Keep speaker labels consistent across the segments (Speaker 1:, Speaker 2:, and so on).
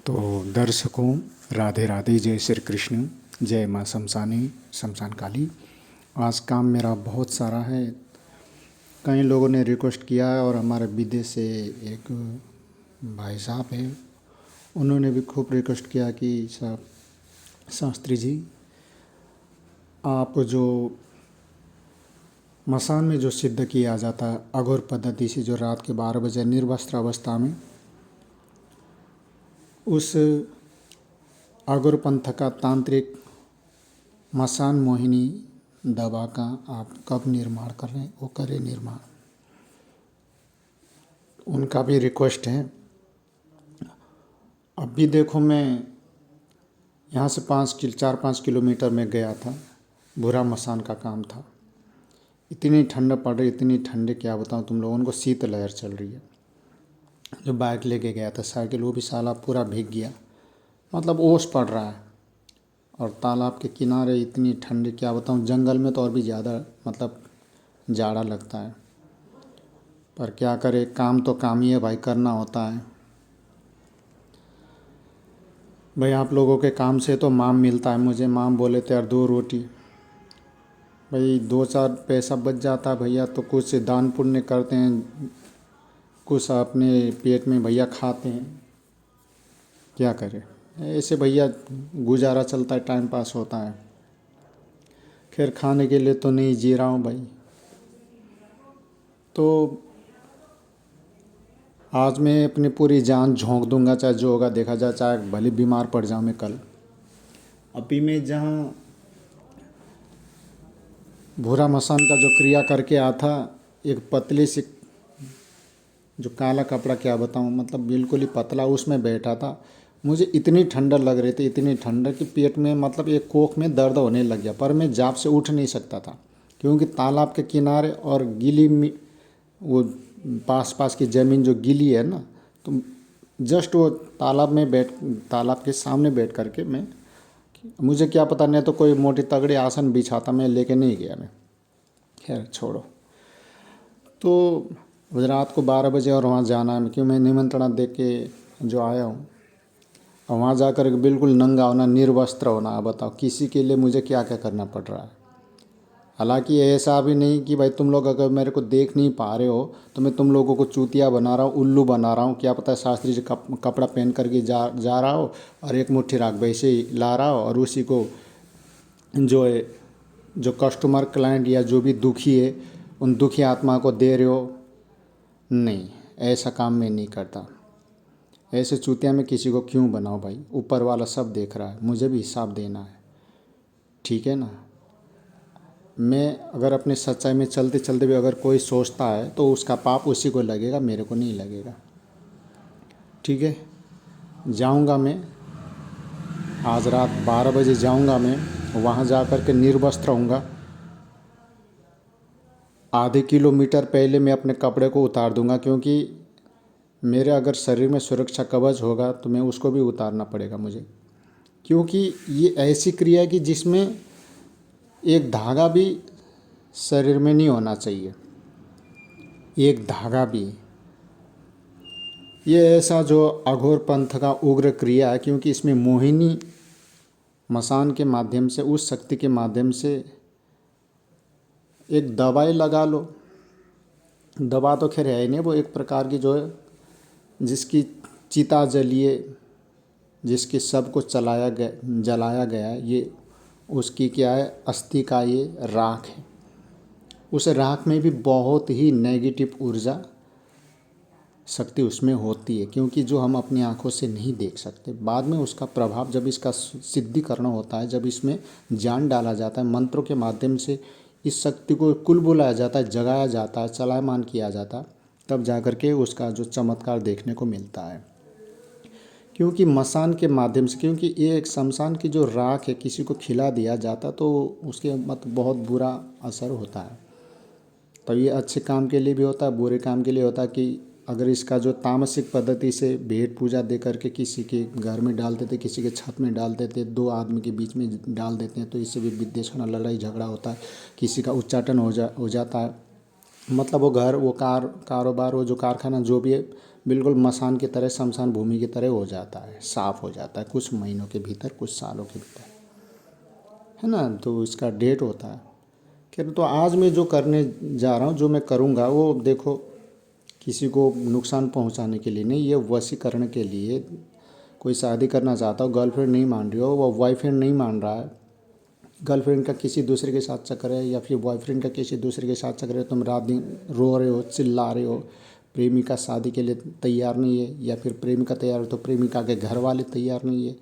Speaker 1: तो दर्शकों, राधे राधे, जय श्री कृष्ण, जय माँ शमशानी शमशान काली। आज काम मेरा बहुत सारा है। कई लोगों ने रिक्वेस्ट किया है और हमारे विदेश से एक भाई साहब हैं, उन्होंने भी खूब रिक्वेस्ट किया कि साहब शास्त्री जी, आप जो मसान में जो सिद्ध किया जाता है अघोर पद्धति से, जो रात के 12 बजे निर्वस्त्र अवस्था में उस अघोर पंथ का तांत्रिक मसान मोहिनी दवा का आप कब निर्माण कर रहे हैं, वो करें निर्माण। उनका भी रिक्वेस्ट है। अब भी देखो, मैं यहाँ से 4-5 किलोमीटर में गया था, बुरा मसान का काम था। इतनी ठंड पड़ रही, इतनी ठंड क्या बताऊँ तुम लोगों को, शीत लहर चल रही है। जो बाइक लेके गया था साइकिल, वो भी साला पूरा भीग गया, मतलब ओस पड़ रहा है। और तालाब के किनारे इतनी ठंड क्या बताऊँ, जंगल में तो और भी ज़्यादा मतलब जाड़ा लगता है। पर क्या करे, काम तो काम ही है भाई, करना होता है भाई। आप लोगों के काम से तो माम मिलता है मुझे। माम बोले थे यार 2 रोटी, भाई 2-4 पैसा बच जाता है भैया, तो कुछ दान पुण्य करते हैं, कुछ अपने पेट में भैया खाते हैं। क्या करें, ऐसे भैया गुजारा चलता है, टाइम पास होता है। खैर, खाने के लिए तो नहीं जी रहा हूँ भाई। तो आज मैं अपनी पूरी जान झोंक दूंगा, चाहे जो होगा देखा जाए, चाहे भले बीमार पड़ जाऊँ मैं कल। अभी मैं जहाँ भूरा मसान का जो क्रिया करके आया था, एक पतली सी जो काला कपड़ा, क्या बताऊँ, मतलब बिल्कुल ही पतला, उसमें बैठा था। मुझे इतनी ठंड लग रही थी, इतनी ठंड कि पेट में मतलब एक कोख में दर्द होने लग गया। पर मैं जाप से उठ नहीं सकता था, क्योंकि तालाब के किनारे और वो पास की ज़मीन जो गीली है ना, तो जस्ट वो तालाब के सामने बैठ करके मैं, मुझे क्या पता, नहीं तो कोई मोटी तगड़ी आसन बिछाता, मैं लेके नहीं गया मैं। खैर छोड़ो। तो रात को 12 बजे और वहाँ जाना है, क्यों मैं निमंत्रण दे के जो आया हूँ। और वहाँ जाकर बिल्कुल नंगा होना, निर्वस्त्र होना। अब बताओ किसी के लिए मुझे क्या क्या करना पड़ रहा है। हालांकि ऐसा भी नहीं कि भाई तुम लोग अगर मेरे को देख नहीं पा रहे हो तो मैं तुम लोगों को चूतिया बना रहा हूँ, उल्लू बना रहा हूँ। क्या पता है शास्त्री जी कपड़ा पहन करके जा रहा हो और एक मुट्ठी राख वैसे ही ला रहा हो, और उसी को जो है, जो कस्टमर क्लाइंट या जो भी दुखी है, उन दुखी आत्मा को दे रहे हो। नहीं, ऐसा काम मैं नहीं करता। ऐसे चूतिया में किसी को क्यों बनाओ भाई, ऊपर वाला सब देख रहा है, मुझे भी हिसाब देना है, ठीक है ना। मैं अगर अपनी सच्चाई में चलते चलते भी अगर कोई सोचता है तो उसका पाप उसी को लगेगा, मेरे को नहीं लगेगा, ठीक है। जाऊंगा मैं, आज रात 12 बजे जाऊंगा मैं, वहाँ जा कर के निर्वस्त्र रहूँगा। आधे किलोमीटर पहले मैं अपने कपड़े को उतार दूंगा, क्योंकि मेरे अगर शरीर में सुरक्षा कवच होगा तो मैं उसको भी उतारना पड़ेगा मुझे। क्योंकि ये ऐसी क्रिया है कि जिसमें एक धागा भी शरीर में नहीं होना चाहिए, एक धागा भी। ये ऐसा जो अघोर पंथ का उग्र क्रिया है, क्योंकि इसमें मोहिनी मसान के माध्यम से, उस शक्ति के माध्यम से एक दवाई लगा लो। दवा तो खैर है ही नहीं, वो एक प्रकार की जो है, जिसकी चिता जलिए, जिसके सब को जलाया गया है, ये उसकी क्या है, अस्थि का ये राख है। उस राख में भी बहुत ही नेगेटिव ऊर्जा शक्ति उसमें होती है, क्योंकि जो हम अपनी आंखों से नहीं देख सकते। बाद में उसका प्रभाव जब इसका सिद्धिकरण होता है, जब इसमें जान डाला जाता है, मंत्रों के माध्यम से इस शक्ति को कुल बुलाया जाता है, जगाया जाता है, चलायमान किया जाता है, तब जाकर के उसका जो चमत्कार देखने को मिलता है। क्योंकि मसान के माध्यम से, क्योंकि ये एक शमशान की जो राख है, किसी को खिला दिया जाता तो उसके बहुत बुरा असर होता है। तो ये अच्छे काम के लिए भी होता है, बुरे काम के लिए होता है। कि अगर इसका जो तामसिक पद्धति से भेंट पूजा दे करके किसी के घर में डाल देते, किसी के छत में डाल देते, 2 आदमी के बीच में डाल देते हैं, तो इससे भी विद्वेषण, लड़ाई झगड़ा होता है, किसी का उच्चाटन हो जाता है। मतलब वो घर, वो कारोबार, वो जो कारखाना जो भी है, बिल्कुल मसान की तरह, शमशान भूमि की तरह हो जाता है, साफ़ हो जाता है कुछ महीनों के भीतर, कुछ सालों के भीतर, है ना। तो इसका डेट होता है। खैर, तो आज मैं जो करने जा रहा हूँ, जो मैं करूँगा, वो देखो किसी को नुकसान पहुँचाने के लिए नहीं, ये वशीकरण के लिए। कोई शादी करना चाहता हो, गर्लफ्रेंड नहीं मान रही हो, वो बॉयफ्रेंड नहीं मान रहा है, गर्लफ्रेंड का किसी दूसरे के साथ चक्कर है, या फिर बॉयफ्रेंड का किसी दूसरे के साथ चक्कर है, तुम रात दिन रो रहे हो, चिल्ला रहे हो, प्रेमिका शादी के लिए तैयार नहीं है, या फिर प्रेमिका तैयार हो तो प्रेमिका के घर वाले तैयार नहीं है,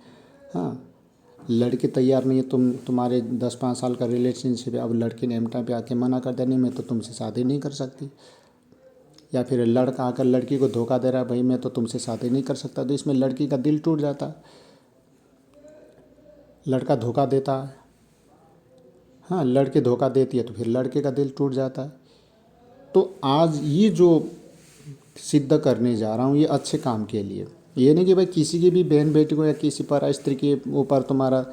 Speaker 1: हाँ, लड़की तैयार नहीं है, तुम्हारे 10-5 साल का रिलेशनशिप है, अब लड़की ने एम टाइम पे आके मना कर दिया, नहीं मैं तो तुमसे शादी नहीं कर सकती, या फिर लड़का आकर लड़की को धोखा दे रहा है, भाई मैं तो तुमसे शादी नहीं कर सकता, तो इसमें लड़की का दिल टूट जाता है, लड़का धोखा देता है, हाँ, लड़की धोखा देती है तो फिर लड़के का दिल टूट जाता है। तो आज ये जो सिद्ध करने जा रहा हूँ, ये अच्छे काम के लिए, ये नहीं कि भाई किसी की भी बहन बेटी को या किसी पर स्त्री के ऊपर तुम्हारा